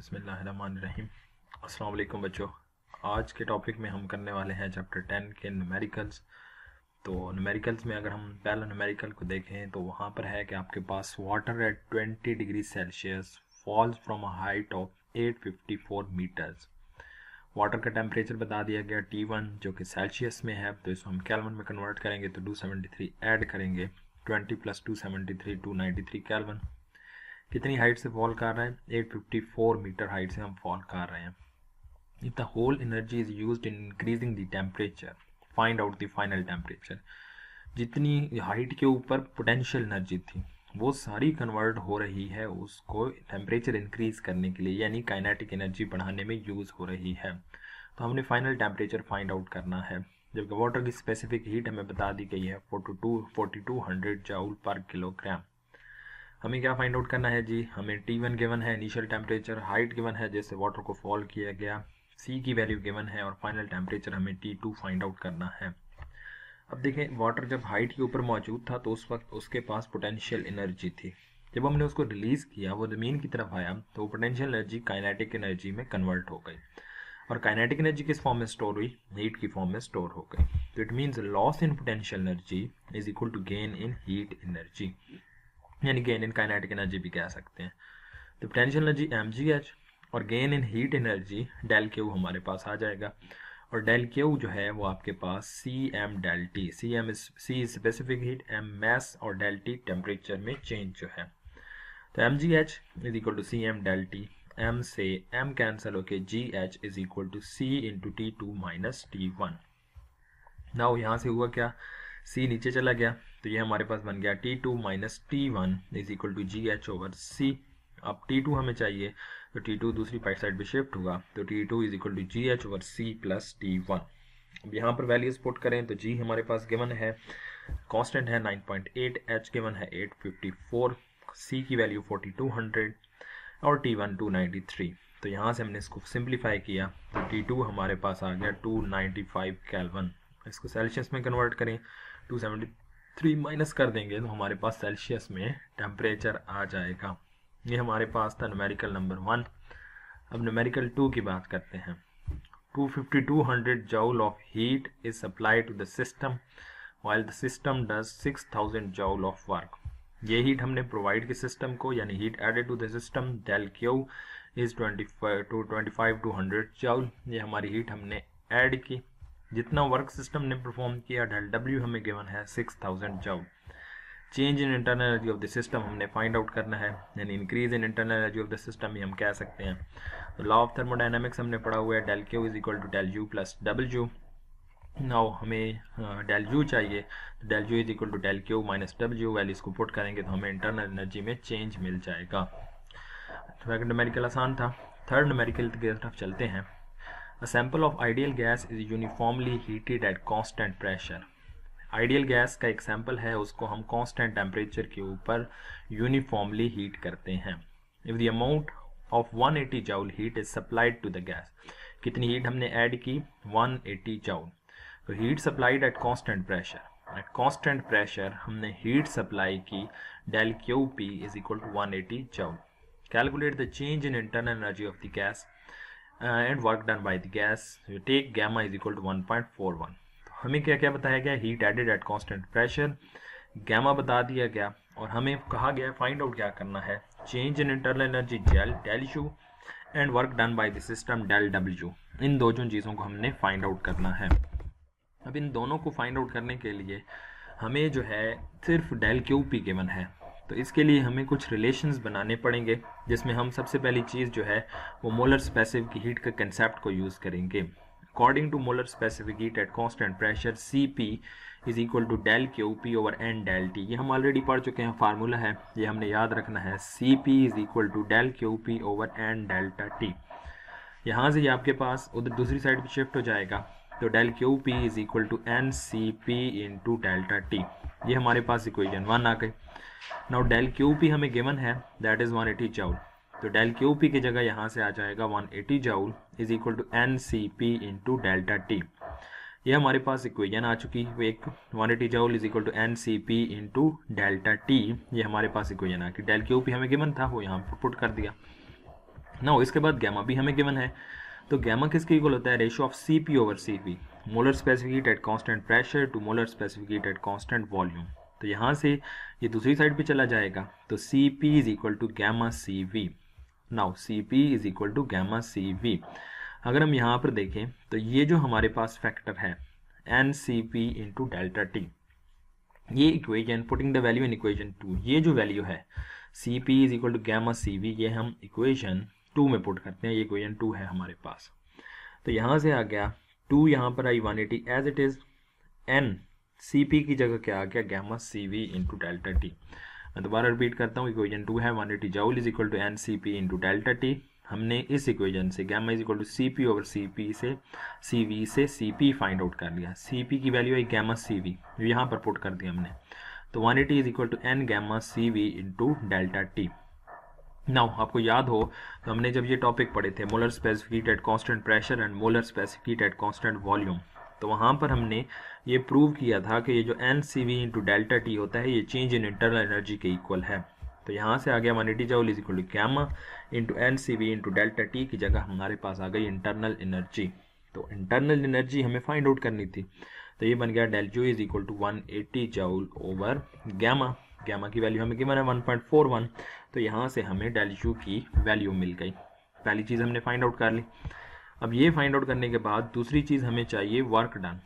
बिस्मिल्लाहिर्रहमानिर्रहीम। अस्सलाम वालेकुम बच्चों। आज के टॉपिक में हम करने वाले हैं चैप्टर 10 के न्यूमेरिकल्स। तो न्यूमेरिकल्स में अगर हम पहला न्यूमेरिकल को देखें तो वहाँ पर है कि आपके पास water at 20 degree Celsius falls from a height of 854 metres. Water का टेम्परेचर बता दिया गया T1 जो कि सेल्सियस में है, तो इसको हम केल्विन में कन्वर्ट करेंगे तो 273 ऐड करेंगे, 20 + 273 293 केल्विन। कितनी हाइट से फॉल कर रहे हैं? 854 मीटर हाइट से हम फॉल कर रहे हैं। If the whole energy is used in increasing the temperature, find out the final temperature. जितनी हाइट के ऊपर पोटेंशियल एनर्जी थी वो सारी कन्वर्ट हो रही है उसको टेम्परेचर इंक्रीज करने के लिए, यानी काइनेटिक एनर्जी बढ़ाने में यूज़ हो रही है। तो हमने फाइनल टेम्परेचर फाइंड आउट करना है। जबकि वाटर की स्पेसिफिक हीट हमें बता दी गई है 4200 जूल पर किलोग्राम। हमें क्या फाइंड आउट करना है जी? हमें T1 गिवन है, इनिशियल टेम्परेचर, हाइट गिवन है जैसे वाटर को फॉल किया गया, C की वैल्यू गिवन है और फाइनल टेम्परेचर हमें T2 फाइंड आउट करना है। अब देखें, वाटर जब हाइट के ऊपर मौजूद था तो उस वक्त उसके पास पोटेंशियल एनर्जी थी। जब हमने उसको रिलीज़ किया, वो ज़मीन की तरफ आया तो पोटेंशियल एनर्जी काइनेटिक एनर्जी में कन्वर्ट हो गई। और काइनेटिक एनर्जी किस फॉर्म में स्टोर हुई? हीट की फॉर्म में स्टोर हो गई। तो it means loss in potential energy is equal to gain in heat energy, यानी गेन इन काइनेटिक एनर्जी भी कह सकते हैं। तो पोटेंशियल एनर्जी mgh और gain in heat energy del Q हमारे पास आ जाएगा। और डेल क्यू जो है वो आपके पास cm del T, C specific heat, m mass और डेल टी टेम्परेचर में चेंज जो है। तो mgh is equal to cm del T, m से m कैंसिल होके gh is equal to c into T2 minus T1। Now यहाँ से हुआ क्या? C नीचे चला गया तो ये हमारे पास बन गया T2 minus T1 is equal to GH over C। अब T2 हमें चाहिए तो T2 दूसरी साइड पे शिफ्ट होगा तो T2 is equal to GH over C plus T1। अब यहाँ पर वैल्यूज पुट करें तो G हमारे पास गिवन है, कांस्टेंट है 9.8, H गिवन है 854, C की वैल्यू 4200 और T1 293। तो यहाँ से हमने इसको सिंप्लीफाई किया तो T2 हमारे पास आ गया 295 केल्विन। इसको सेल्सियस में कन्वर्ट करें, 273 माइनस कर देंगे तो हमारे पास सेल्सियस में टेम्परेचर आ जाएगा। ये हमारे पास था न्यूमेरिकल नंबर 1। अब न्यूमेरिकल 2 की बात करते हैं। 5200 joule of heat is supplied to the system while the system does 6000 joule of work. ये हीट हमने प्रोवाइड की सिस्टम को, यानी heat added to the system del Q is 25 joule. ये हमारी हीट हमने ऐड की। जितना वर्क सिस्टम ने परफॉर्म किया डेल डब्ल्यू हमें गिवन है 6000 joule. Change in internal energy of the system हमने फाइंड आउट करना है, यानी increase in internal energy of the system ही हम कह सकते हैं। तो लॉ ऑफ थर्मोडायनामिक्स हमने पढ़ा हुआ है, del Q is equal to del U plus W. Now हमें डेल यू चाहिए तो del U is equal to del Q minus W. Values को पुट करेंगे तो हमें इंटरनल एनर्जी में चेंज मिल जाएगा। सेकंड न्यूमेरिकल आसान था। थर्ड न्यूमेरिकल की तरफ चलते हैं। A sample of ideal gas is uniformly heated at constant pressure. Ideal gas का एक सैंपल है, उसको हम कांस्टेंट टेम्परेचर के ऊपर यूनिफॉर्मली हीट करते हैं। If the amount of 180 joule heat is supplied to the gas, कितनी हीट हमने ऐड की? 180 जूल। तो heat supplied at constant pressure, at constant pressure हमने हीट सप्लाई की del Q P is equal to 180 joule. Calculate the change in internal energy of the gas and work done by the gas. You take gamma is equal to 1.41. तो हमें क्या क्या बताया गया? Heat added at constant pressure, gamma बता दिया गया और हमें कहा गया फाइंड आउट क्या करना है? Change in internal energy del U and work done by the system del W. इन दोनों चीज़ों को हमने फाइंड आउट करना है। अब इन दोनों को फाइंड आउट करने के लिए हमें जो है सिर्फ डेल क्यू पी गिवन है, तो इसके लिए हमें कुछ रिलेशंस बनाने पड़ेंगे, जिसमें हम सबसे पहली चीज़ जो है वो मोलर स्पेसिफिक हीट के कंसेप्ट को यूज़ करेंगे। According to molar specific heat at constant pressure Cp is equal to del Q P over N del T. ये हम ऑलरेडी पढ़ चुके हैं, फार्मूला है, ये हमने याद रखना है। Cp is equal to del Q P over N delta T. यहाँ से ये आपके पास उधर दूसरी साइड पर शिफ्ट हो जाएगा तो del Q P is equal to N C P into delta T. ये हमारे पास इक्वेशन 1 आ गई। नाउ डेल क्यू पी हमें गिवन है, दैट इज 180 जूल। तो डेल क्यू पी की जगह यहाँ से आ जाएगा 180 joule is equal to N C P into delta T. ये हमारे पास इक्वेशन आ चुकी है, एक 180 joule is equal to N C P into delta T. ये हमारे पास इक्वेशन आ गई। डेल क्यू पी हमें गिवन था, वो यहाँ पर पुट कर दिया। ना इसके बाद गैमा भी हमें गिवन है, तो गैमा किसके इक्वल होता है, ratio of Cp over Cv, molar specific heat at constant pressure to molar specific heat at constant volume. तो यहाँ से ये दूसरी साइड पे चला जाएगा, तो Cp is equal to gamma Cv। Now Cp is equal to gamma Cv। अगर हम यहाँ पर देखें तो ये जो हमारे पास फैक्टर है NCp इंटू डेल्टा टी, ये equation putting the value in equation 2, ये जो वैल्यू है Cp is equal to gamma Cv, ये हम इक्वेशन 2 में पुट करते हैं, ये इक्वेशन 2 है हमारे पास। तो यहाँ से आ गया 2, यहाँ पर आई 180 as it is, N Cp की जगह क्या आ गया, gamma Cv into delta T. मैं दोबारा रिपीट करता हूँ, इक्वेशन 2 है 180 joule is equal to NCp into delta T. हमने इस इक्वेशन से gamma is equal to Cp over Cp से Cv से Cp फाइंड आउट कर लिया, Cp की वैल्यू है गैमा Cv, यहाँ पर पुट कर दिया हमने, तो 180 is equal to n gamma Cv into delta T. Now आपको याद हो तो हमने जब ये टॉपिक पढ़े थे molar specific heat at constant pressure and molar specific heat at constant volume, तो वहाँ पर हमने ये प्रूव किया था कि ये जो NCV इंटू डेल्टा टी होता है ये चेंज इन इंटरनल एनर्जी के इक्वल है। तो यहाँ से आ गया 180 joule is equal to gamma into NCV into delta T की जगह हमारे पास आ गई इंटरनल एनर्जी। तो इंटरनल एनर्जी हमें फाइंड आउट करनी थी, तो ये बन गया del U is equal to 180 joule over gamma. Gamma की वैल्यू हमें गिवन है 1.41, तो यहाँ से हमें डेल यू की वैल्यू मिल गई। पहली चीज़ हमने फाइंड आउट कर ली। अब ये फाइंड आउट करने के बाद दूसरी चीज़ हमें चाहिए वर्क डन।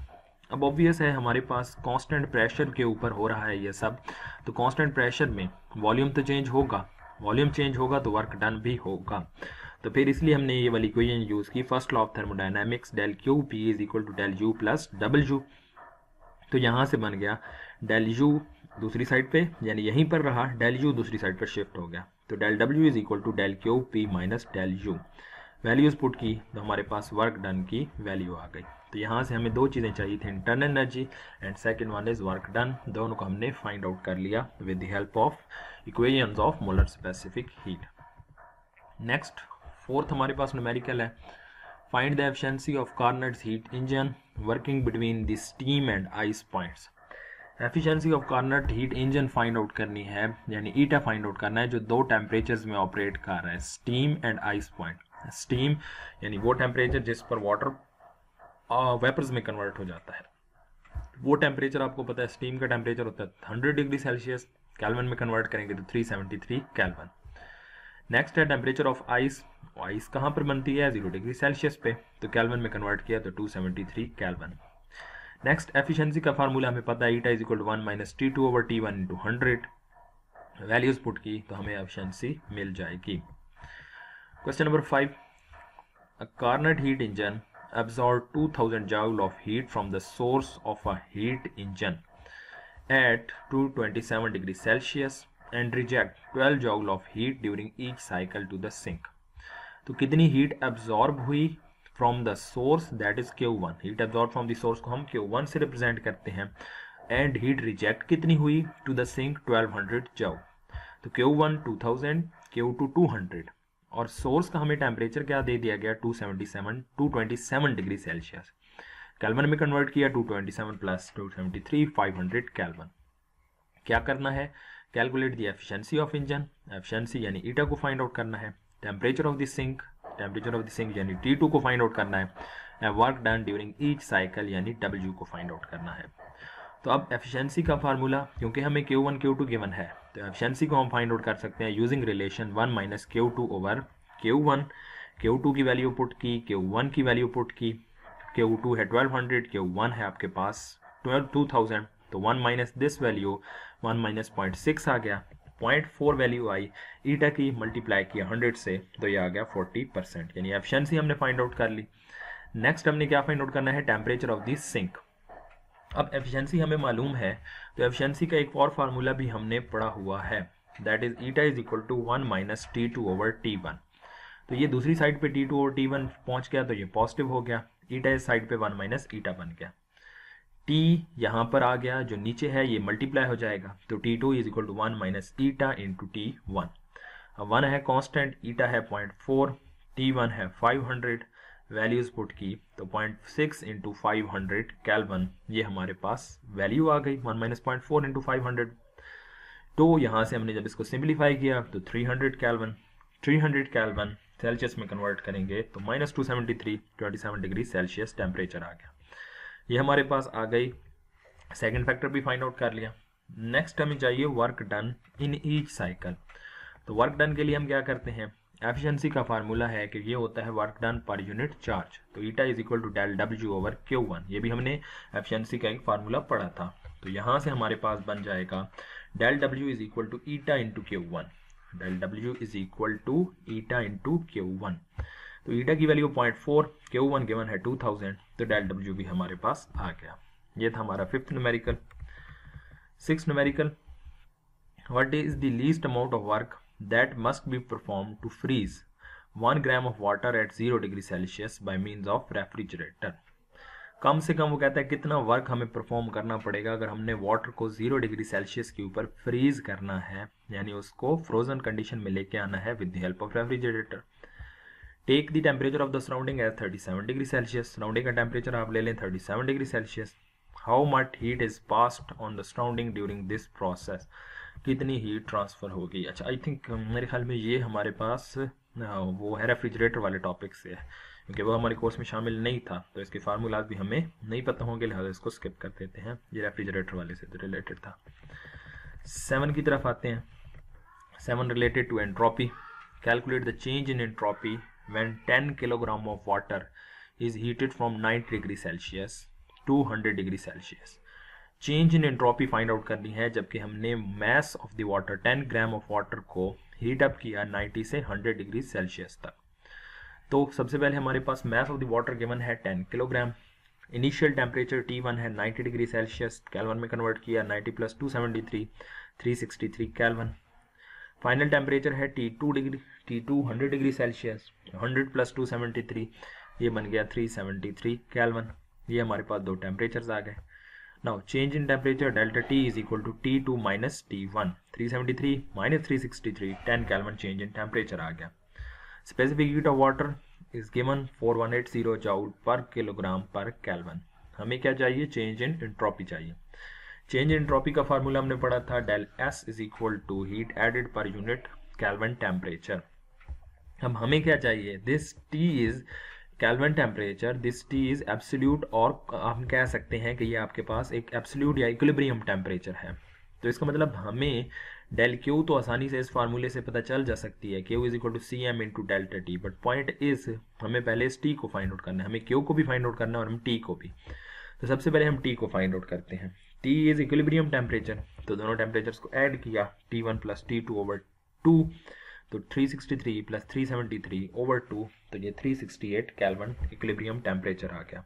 अब ऑब्वियस है हमारे पास कांस्टेंट प्रेशर के ऊपर हो रहा है ये सब, तो कांस्टेंट प्रेशर में वॉल्यूम तो चेंज होगा, वॉल्यूम चेंज होगा तो वर्क डन भी होगा। तो फिर इसलिए हमने ये वाली इक्वेशन यूज़ की, first law of thermodynamics, del Q P is equal to del U plus W. तो यहाँ से बन गया डेल यू दूसरी साइड पे, यानी यहीं पर रहा, डेल यू दूसरी साइड पर शिफ्ट हो गया, तो del W is equal to del Q P minus del U. Values put की तो हमारे पास वर्क डन की वैल्यू आ गई। तो यहाँ से हमें दो चीज़ें चाहिए थी, internal energy and second one is work done. दोनों को हमने फाइंड आउट कर लिया with the help of equations of molar specific heat. Next fourth हमारे पास न्यूमेरिकल है, find the efficiency of Carnot's heat engine working between the steam and ice points. Efficiency of Carnot heat engine find out करनी है, यानी ईटा find out करना है जो दो temperatures में ऑपरेट कर रहा है, steam and ice point. Steam यानी वो टेम्परेचर जिस पर वाटर वेपर्स में कन्वर्ट हो जाता है, वो टेम्परेचर आपको पता है स्टीम का टेम्परेचर होता है 100 डिग्री सेल्सियस, कैल्विन में कन्वर्ट करेंगे तो 373 कैल्विन। नेक्स्ट है टेम्परेचर ऑफ आइस, आइस कहाँ पर बनती है 0 डिग्री सेल्सियस पे, तो कैल्विन में कन्वर्ट किया तो 273 कैल्विन। नेक्स्ट एफिशिएंसी का फार्मूला हमें पता है, eta is equal to 1 minus T2 over T1 into 100। Values put की तो हमें एफिशिएंसी मिल जाएगी। Question number 5, a Carnot heat engine absorb 2000 joule of heat from the source of a heat engine at 227 degrees Celsius and reject 12 joule of heat during each cycle to the sink। तो कितनी heat absorb हुई from the source, that is Q1। Heat absorb from the source को हम Q1 से represent करते हैं, and heat reject कितनी हुई टू द सिंक 1200 जूल। तो Q1 2000, Q2 200, और सोर्स का हमें टेम्परेचर क्या दे दिया गया 227 डिग्री सेल्सियस, कैल्विन में कन्वर्ट किया 227 प्लस 273 500 कैल्विन। क्या करना है, calculate the efficiency of engine, efficiency यानी ईटा को फाइंड आउट करना है, temperature of the sink, temperature of the sink यानी T2 को फाइंड आउट करना है, work done during each cycle यानी W को फाइंड आउट करना है। तो अब एफिशिएंसी का फार्मूला, क्योंकि हमें Q1 Q2 गिवन है, तो एफिशिएंसी को हम फाइंड आउट कर सकते हैं using relation 1 minus Q2 over Q1। Q2 की वैल्यू पुट की, Q1 की वैल्यू पुट की, Q2 है 1200, Q1 है आपके पास 2000, तो 1 माइनस दिस वैल्यू 1 माइनस 0.6 आ गया, 0.4 वैल्यू आई, ईटा की मल्टीप्लाई किया 100 से, तो ये आ गया 40%, यानी एफिशिएंसी हमने फाइंड आउट कर ली। नेक्स्ट हमने क्या फाइंड आउट करना है, टेम्परेचर ऑफ द सिंक। अब एफिशिएंसी हमें मालूम है, तो एफिशिएंसी का एक और फार्मूला भी हमने पढ़ा हुआ है, that is eta is equal to 1 minus T2 over T1। तो ये दूसरी साइड पे T2 ओवर T1 पहुंच गया, तो ये पॉजिटिव हो गया, ईटा इस साइड पे 1 माइनस ईटा बन गया, T यहाँ पर आ गया, जो नीचे है ये मल्टीप्लाई हो जाएगा, तो T2 is equal to 1 minus eta into T1। अब 1 है कांस्टेंट, ईटा है 0.4, T1 है 500, वैल्यूज पुट की तो 0.6 इंटू 500 कैल्विन, ये हमारे पास वैल्यू आ गई 1 माइनस 0.4 इंटू 500। तो यहाँ से हमने जब इसको सिंप्लीफाई किया तो 300 कैल्विन, 300 कैल्विन सेल्सियस में कन्वर्ट करेंगे तो -273 27 डिग्री सेल्सियस टेम्परेचर आ गया। ये हमारे पास आ गई। सेकंड फैक्टर भी फाइंड आउट कर लिया। नेक्स्ट हमें चाहिए work done in each cycle. तो वर्क डन के लिए हम क्या करते हैं, एफिशिएंसी का फार्मूला है कि ये होता है work done per unit charge. तो eta is equal to del W over Q1। ये भी हमने एफिशिएंसी का एक फार्मूला पढ़ा था। तो यहाँ से हमारे पास बन जाएगा del W is equal to eta into Q1। Del W is equal to eta into Q1। तो ईटा की वैल्यू 0.4, Q1 गिवन है 2000, तो डेल डब्ल्यू भी हमारे पास आ गया। ये था हमारा fifth numerical. Six numerical, what is the least amount of work that must be perform to freeze 1 gram of water at 0 degree Celsius by means of refrigerator. कम से कम वो कहता है कितना वर्क हमें परफॉर्म करना पड़ेगा अगर हमने वाटर को 0 डिग्री सेल्सियस के ऊपर फ्रीज करना है, यानी उसको फ्रोजन कंडीशन में लेके आना है with the help of refrigerator. Take the temperature of the surrounding as 37 degree Celsius. Surrounding का टेम्परेचर आप ले लें 37 degree Celsius. How much heat is passed on the surrounding during this process. कितनी heat transfer होगी। अच्छा, I think मेरे ख्याल में ये हमारे पास वो है रेफ्रिजरेटर वाले टॉपिक से है, क्योंकि वो हमारे कोर्स में शामिल नहीं था, तो इसके फार्मूलाज भी हमें नहीं पता होंगे, लिहाजा इसको स्किप कर देते हैं। ये रेफ्रिजरेटर वाले से रिलेटेड था। 7 की तरफ आते हैं। 7 related to entropy. Calculate the change in entropy when 10 kilogram of water is heated from 90 degree Celsius to 100 degree Celsius। Change in entropy find out करनी है जबकि हमने मास of the water 10 gram of water को heat up किया 90 से 100 degree Celsius तक। तो सबसे पहले हमारे पास mass of the water given है 10 किलोग्राम। इनिशियल टेम्परेचर T1 है 90 डिग्री सेल्सियस, केल्विन में कन्वर्ट किया 90 प्लस 273 363 केल्विन। फाइनल टेम्परेचर है T2 100 डिग्री सेल्सियस, 100 प्लस 273 ये बन गया 373 केल्विन। ये हमारे पास दो टेम्परेचर्स आ गए। Now change in temperature delta T is equal to T2 minus T1। 373 minus 363 10 kelvin change in temperature आ गया। Specific heat of water is given 4180 joule per kilogram per kelvin. हमें क्या चाहिए, चेंज इन एंट्रोपी चाहिए। Change in entropy का formula हमने पढ़ा था, del S is equal to heat added per unit kelvin temperature. अब हमें क्या चाहिए, this T is kelvin temperature, this T is absolute, और हम कह सकते हैं कि ये आपके पास एक एब्सोल्यूट या इक्विलिब्रियम टेम्परेचर है। तो इसका मतलब हमें डेल क्यू तो आसानी से इस फार्मूले से पता चल जा सकती है, Q is equal to C M into delta T. But point is हमें पहले इस टी को फाइंड आउट करना है, हमें क्यू को भी फाइंड आउट करना है और हम टी को भी। तो सबसे पहले हम टी को फाइंड आउट करते हैं। T इज इक्विलिब्रियम टेम्परेचर, तो दोनों टेम्परेचर्स को ऐड किया T1 प्लस T2 ओवर 2, तो 363 प्लस 373 ओवर 2, तो ये 368 केल्विन इक्विलिब्रियम टेम्परेचर आ गया।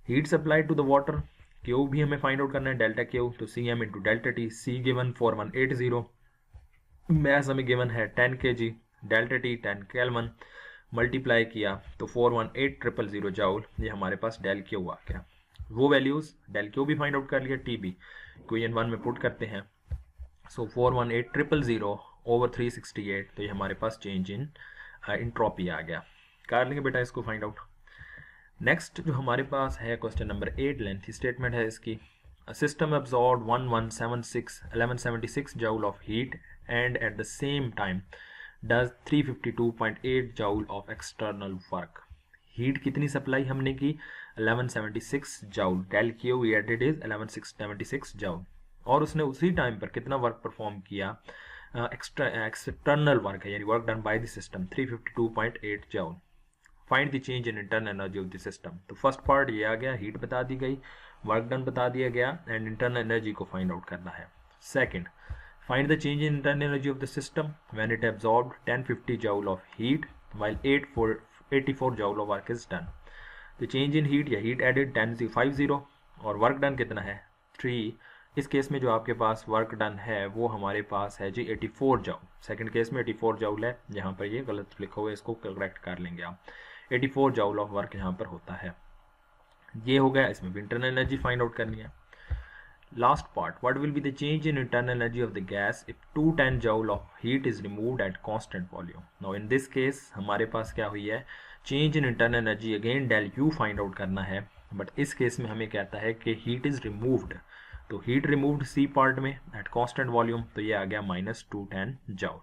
Heat supply to the water, Q भी हमें फाइंड आउट करना है, डेल्टा क्यू, तो C M into delta T. C given 4180, mass हमें गिवन है 10 kg, delta T 10 kelvin, multiply किया तो 418000 जूल, ये हमारे पास डेल क्यू आ गया। वो वैल्यूज डेल क्यू भी फाइंड आउट कर लिया, टी भी इक्वेशन 1 में पुट करते हैं। सो 418000 ओवर 368, तो ये हमारे पास चेंज इन एंट्रोपी आ गया। कर लेंगे बेटा इसको फाइंड आउट। नेक्स्ट जो हमारे पास है क्वेश्चन नंबर 8, लेंथी स्टेटमेंट है इसकी। System absorb 1176 joule of heat and at the same time does 352.8 joule of external work. Heat कितनी सप्लाई हमने की, 1176 joule, del Q added is 1176 joule, और उसने उसी टाइम पर कितना वर्क परफॉर्म किया, एक्सटर्नल वर्क है, यानी work done by the system 352.8 joule. Find the change in internal energy of the system. तो फर्स्ट पार्ट ये आ गया, हीट बता दी गई, वर्क डन बता दिया गया, एंड इंटरनल एनर्जी को फाइंड आउट करना है। Second, find the change in internal energy of the system when it absorbed 1050 joule of heat while 84 joule of work is done. तो चेंज इन हीट या heat added 1050 और work done कितना है 3। इस case में जो आपके पास वर्क डन है वो हमारे पास है जी 84 जूल। सेकंड केस में 84 जूल है, यहाँ पर ये गलत लिखा हुआ है, इसको करेक्ट कर लेंगे आप। 84 जूल ऑफ वर्क यहाँ पर होता है। ये हो गया, इसमें भी इंटरनल एनर्जी फाइंड आउट करनी है। Last part, what will be the change in internal energy of the gas if 210 joule of heat is removed at constant volume. Now in this case हमारे पास क्या हुई है, change in internal energy, again del Q find out करना है, but इस case में हमें कहता है कि हीट इज रिमूव्ड, तो हीट रिमूव्ड सी पार्ट में एट कांस्टेंट वॉल्यूम, तो ये आ गया -210 जूल।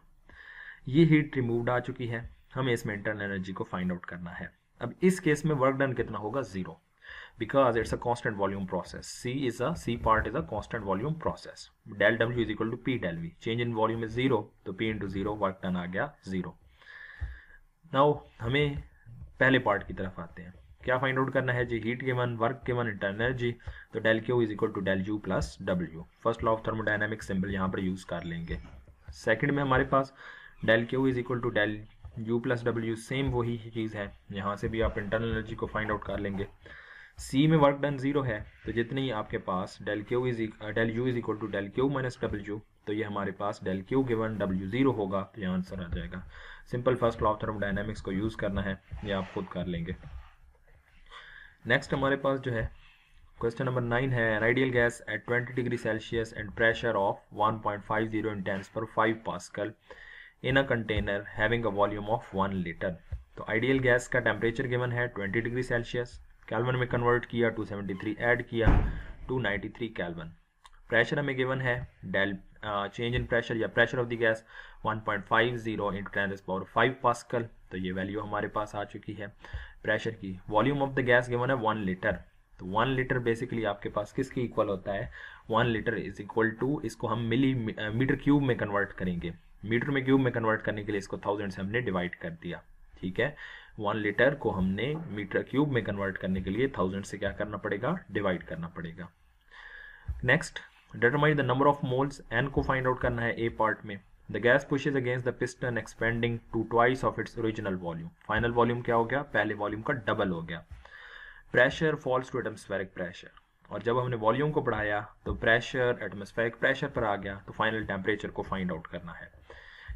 ये हीट रिमूव्ड आ चुकी है, हमें इसमें इंटरनल एनर्जी को फाइंड आउट करना है। अब इस केस में वर्क डन कितना होगा, 0, because it's a constant volume process. C part is a constant volume process. Del W is equal to P del V. Change in volume is 0, तो P into 0 work done आ गया 0. Now हमें पहले part की तरफ आते हैं। क्या find out करना है जी, heat given, work given, internal energy, तो del Q is equal to del U plus W. First law of thermodynamics symbol यहाँ पर यूज कर लेंगे। सेकंड में हमारे पास del Q is equal to del U plus W, same वही चीज़ है, यहाँ से भी आप इंटरनल एनर्जी को फाइंड आउट कर लेंगे। सी में वर्क डन 0 है, तो जितनी आपके पास del U is equal to del Q minus W, तो ये हमारे पास डेल क्यू गिवन डब्ल्यू 0 होगा, तो ये आंसर आ जाएगा। Simple first law of thermodynamics को यूज़ करना है, ये आप खुद कर लेंगे। नेक्स्ट हमारे पास जो है क्वेश्चन नंबर 9 है, an ideal gas at 20 degree Celsius and pressure of 1.50 in tens पर 5 pascal in a container having a volume of 1 litre. तो आइडियल गैस का टेम्परेचर गिवन है 20 डिग्री सेल्सियस, केल्विन में कन्वर्ट किया, 273 ऐड किया, 293 kelvin. Pressure हमें given है del change in pressure या pressure of the gas 1.50 into 10⁵ pascal, तो ये वैल्यू हमारे पास आ चुकी है प्रेशर की। Volume of the gas given है 1 लीटर, तो 1 लीटर बेसिकली आपके पास किसके इक्वल होता है, 1 लीटर इज इक्वल टू, इसको हम मीटर क्यूब में कन्वर्ट करेंगे। मीटर में क्यूब में कन्वर्ट करने के लिए इसको 1000 से हमने डिवाइड कर दिया, ठीक है। 1 लीटर को हमने मीटर क्यूब में कन्वर्ट करने के लिए 1000 से क्या करना पड़ेगा, डिवाइड करना पड़ेगा। Next, determine the number of moles, n को फाइंड आउट करना है ए पार्ट में। The gas pushes against the piston expanding to twice of its original volume. Final volume क्या हो गया, पहले वॉल्यूम का डबल हो गया। Pressure falls to atmospheric pressure, और जब हमने वॉल्यूम को बढ़ाया तो प्रेशर एटमॉस्फेरिक प्रेशर पर आ गया, तो फाइनल टेम्परेचर को फाइंड आउट करना है।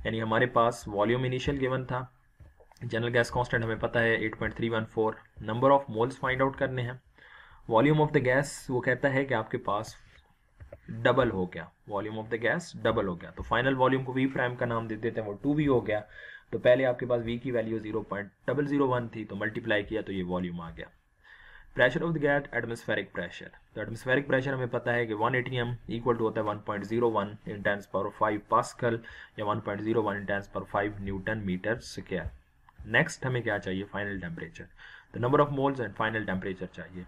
यानी हमारे पास वॉल्यूम इनिशियल गिवन था, जनरल गैस कांस्टेंट हमें पता है 8.314, number of moles find out करने हैं। वॉल्यूम ऑफ द गैस वो कहता है कि आपके पास डबल हो गया, volume of the gas double हो गया, तो फाइनल वॉल्यूम को वी प्राइम का नाम दे देते हैं, वो 2v हो गया। तो पहले आपके पास v की वैल्यू 0.001 थी, तो मल्टीप्लाई किया तो ये वॉल्यूम आ गया। Pressure of the gas atmospheric pressure, तो एटमॉस्फेरिक प्रेशर हमें पता है कि 1 atm इक्वल टू होता है 1.01 इन 10⁵ पास्कल या 1.01 in 10⁵ newton metre square. Next हमें क्या चाहिए, फाइनल टेम्परेचर, तो number of moles and final temperature चाहिए।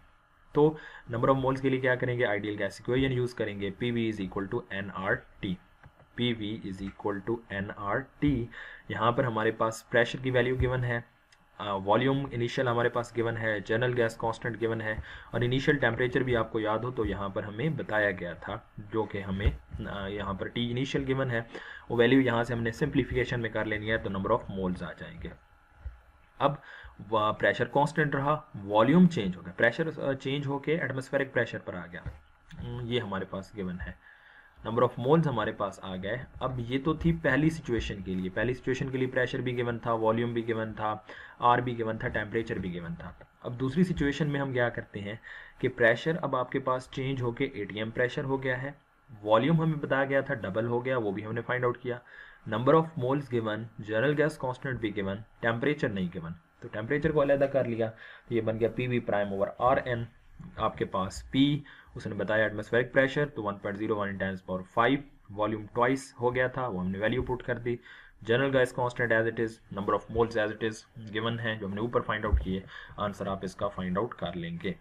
तो नंबर ऑफ मोल्स के लिए क्या करेंगे, आइडियल गैस इक्वेशन यूज करेंगे, PV is equal to nRT। PV is equal to nRT। यहाँ पर हमारे पास प्रेशर की वैल्यू गिवन है, वॉल्यूम इनिशियल हमारे पास गिवन है, जनरल गैस कांस्टेंट गिवन है, और इनिशियल टेम्परेचर भी आपको याद हो तो यहाँ पर हमें बताया गया था, जो कि हमें यहाँ पर T इनिशियल गिवन है, वो वैल्यू यहाँ से हमने सिंप्लीफिकेशन में कर लेनी है, तो नंबर ऑफ मोल्स आ जाएंगे। अब प्रेशर कांस्टेंट रहा, वॉल्यूम चेंज हो गया, प्रेशर चेंज होके एटमॉस्फेरिक प्रेशर पर आ गया, ये हमारे पास गिवन है। नंबर ऑफ मोल्स हमारे पास आ गए। अब ये तो थी पहली सिचुएशन के लिए, पहली सिचुएशन के लिए प्रेशर भी गिवन था, वॉल्यूम भी गिवन था, आर भी गिवन था, टेम्परेचर भी गिवन था। अब दूसरी सिचुएशन में हम क्या करते हैं कि प्रेशर अब आपके पास चेंज होके ATM प्रेशर हो गया है, वॉल्यूम हमें बताया गया था डबल हो गया, वो भी हमने फाइंड आउट किया, number of moles given, general gas constant भी गिवन, टेम्परेचर नहीं गिवन, तो टेम्परेचर को अलग कर लिया, तो ये बन गया PV प्राइम ओवर RN। आपके पास P उसने बताया एटमॉस्फेरिक प्रेशर, तो 1.01 इन 10⁵, वॉल्यूम ट्वाइस हो गया था, वो हमने वैल्यू पुट कर दी, general gas constant as it is, number of moles as it is given है, जो हमने ऊपर फाइंड आउट किए, आंसर आप इसका फाइंड आउट कर लेंगे।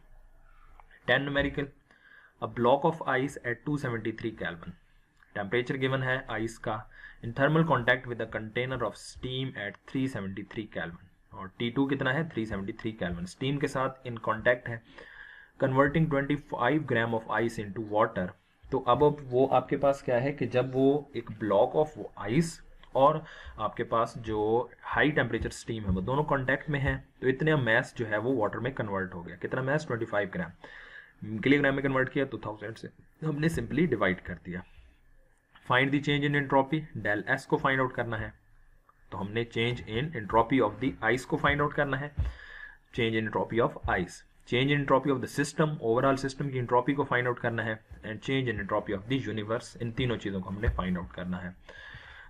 10 numerical, a block of ice eight 273 kelvin, temperature given है आइस का, in thermal contact with a container of steam eight 373 kelvin, और T2 कितना है 373 केल्विन, स्टीम के साथ इन कॉन्टैक्ट है, converting 25 gram of ice into water. तो अब वो आपके पास क्या है कि जब वो एक ब्लॉक ऑफ आइस और आपके पास जो हाई टेम्परेचर स्टीम है वो दोनों कांटेक्ट में है, तो इतने मैस जो है वो वाटर में कन्वर्ट हो गया, कितना मैस 25 ग्राम, किलोग्राम में कन्वर्ट किया तो 1000 से हमने सिंपली डिवाइड कर दिया। Find the change in entropy, del S को फाइंड आउट करना है, तो हमने change in entropy of the ice को फाइंड आउट करना है, change in entropy of ice, change in entropy of the system, overall system की एंट्रोपी को फाइंड आउट करना है, and change in entropy of the universe, इन तीनों चीज़ों को हमने फाइंड आउट करना है।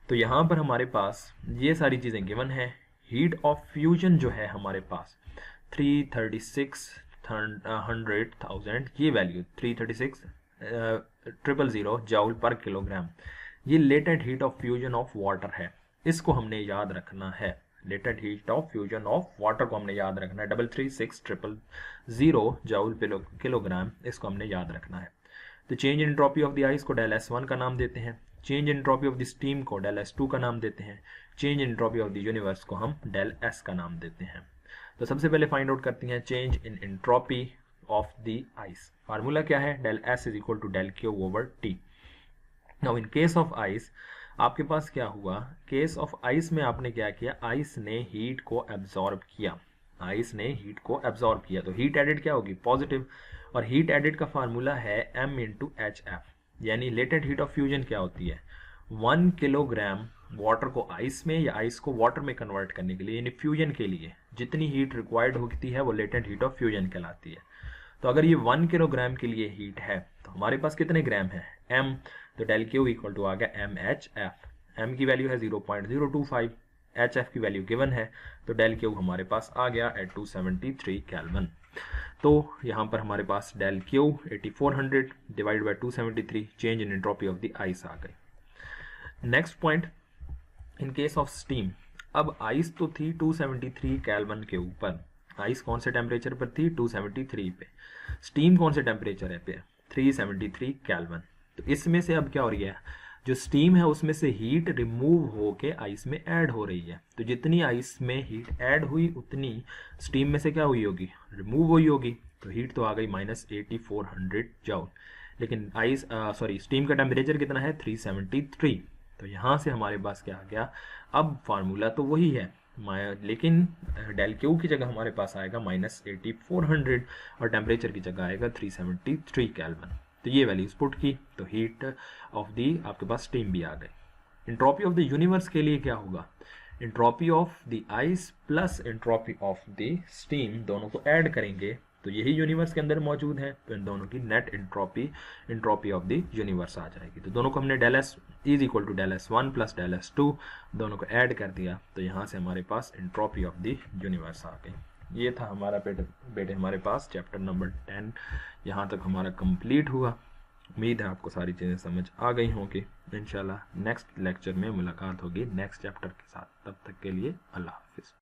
तो यहाँ पर हमारे पास ये सारी चीज़ें गिवन है। हीट ऑफ फ्यूजन जो है हमारे पास 336,100,000, ये वैल्यू 336,000 जूल पर किलोग्राम, ये latent heat of fusion of water है, इसको हमने याद रखना है। Latent heat of fusion of water को हमने याद रखना है, 336,000 जूल किलोग्राम, इसको हमने याद रखना है। तो change in entropy of the ice को डेल S1 का नाम देते हैं, change in entropy of the steam को डेल S2 का नाम देते हैं, change in entropy of the universe को हम डेल S का नाम देते हैं। तो सबसे पहले फाइंड आउट करते हैं change in entropy of the ice. Formula क्या है, del S is equal to del Q over T। Now in case of ice आपके पास क्या हुआ, केस ऑफ आइस में आपने क्या किया, आइस ने हीट को एब्जॉर्ब किया, आइस ने हीट को एब्जॉर्ब किया, तो हीट एडेड क्या होगी, पॉजिटिव, और हीट एडेड का फार्मूला है m इंटू HF, यानी लेटेंट हीट ऑफ फ्यूजन क्या होती है, 1 किलोग्राम वाटर को आइस में या आइस को वाटर में कन्वर्ट करने के लिए, यानी फ्यूजन के लिए जितनी हीट रिक्वायर्ड होती है वो लेटेंट हीट ऑफ फ्यूजन कहलाती है। तो अगर ये 1 किलोग्राम के लिए हीट है तो हमारे पास कितने ग्राम है, m, तो डेल क्यू इक्वल टू आ गया MHF, m की वैल्यू है 0.025, HF की वैल्यू गिवन है, तो डेल क्यू हमारे पास आ गया एट 273 केल्विन। तो यहाँ पर हमारे पास del Q 8400 divide by 273 change in entropy of the ice आ गई। Next point, in case of steam, अब आइस तो थी 273 केल्विन के ऊपर, आइस कौन से टेम्परेचर पर थी, 273 पे, स्टीम कौन से टेम्परेचर है पे, 373 केल्विन। तो इसमें से अब क्या हो रही है, जो स्टीम है उसमें से हीट रिमूव होके आइस में ऐड हो रही है, तो जितनी आइस में हीट ऐड हुई उतनी स्टीम में से क्या हुई होगी, रिमूव हुई होगी, तो हीट तो आ गई -8400 जूल, लेकिन स्टीम का टेम्परेचर कितना है 373, तो यहाँ से हमारे पास क्या आ गया, अब फार्मूला तो वही है लेकिन डेल क्यू की जगह हमारे पास आएगा -8400 और टेम्परेचर की जगह आएगा 373 केल्विन। तो ये वैल्यूज पुट की, तो हीट ऑफ दी आपके पास स्टीम भी आ गई। एंट्रोपी ऑफ द यूनिवर्स के लिए क्या होगा, entropy of the ice plus entropy of the steam दोनों को ऐड करेंगे तो यही यूनिवर्स के अंदर मौजूद है, तो इन दोनों की net entropy of the universe आ जाएगी। तो दोनों को हमने del S is equal to del S1 plus del S2 दोनों को ऐड कर दिया, तो यहाँ से हमारे पास एंट्रोपी ऑफ द यूनिवर्स आ गई। ये था हमारा बेटे हमारे पास चैप्टर नंबर 10 यहाँ तक हमारा कंप्लीट हुआ। उम्मीद है आपको सारी चीज़ें समझ आ गई होंगी। इंशाल्लाह नेक्स्ट लेक्चर में मुलाकात होगी नेक्स्ट चैप्टर के साथ, तब तक के लिए अल्लाह हाफिज़।